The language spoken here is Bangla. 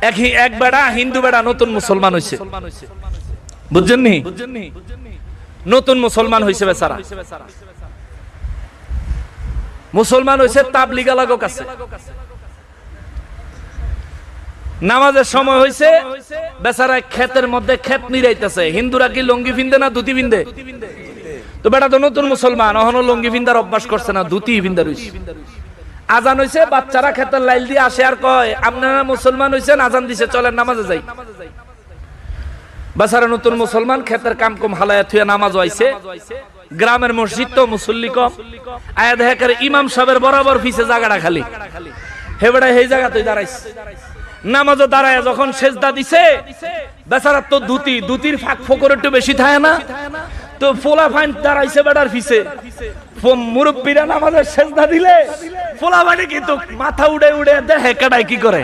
এক বেড়া হিন্দু বেড়া নতুন মুসলমান হইছে, বুঝছেন নি? নতুন মুসলমান হইছে বেচারা, মুসলমান হইছে তাবলিগা লাগো কাছে। নামাজের সময় হইছে, বেচারা ক্ষেতের মধ্যে ক্ষেত নিরাইতেছে। হিন্দুরা কি লুঙ্গি পিন্দে না ধুতি পিন্দে? তো বেটা তো নতুন মুসলমান, এখনো লুঙ্গি পিন্দার অভ্যাস করছে না, ধুতি পিন্দা রইছে। আজান হইছে, বাচ্চারা ক্ষেতের লাইল দিয়ে আসে আর কয় আপনারা মুসলমান হইছেন, আজান দিছে চলেন নামাজে যাই। বেচারা নতুন মুসলমান ক্ষেতের কাম কম হালায়া থুয়া নামাজ হইছে। গ্রামের মসজিদ তো মুসল্লি কম, আয়া দেখা করে ইমাম সাহেবের বরাবর পিছে জায়গাটা খালি। হে বেটা এই জায়গাতেই দাঁড়াইছে, নামাজে দাঁড়ায় যখন সেজদা দিছে, বেচারা তো ধুতির ফাঁক ফোকর একটু বেশি থাকে না, তো ফোলা ফাইন দাঁড়াইছে বেটার পিছে। মুরব্বীরা নামাজের সেজদা দিলে ফোলা ফাইনে কিন্তু মাথা উড়ে উড়ে দেখে কাটায় কি করে।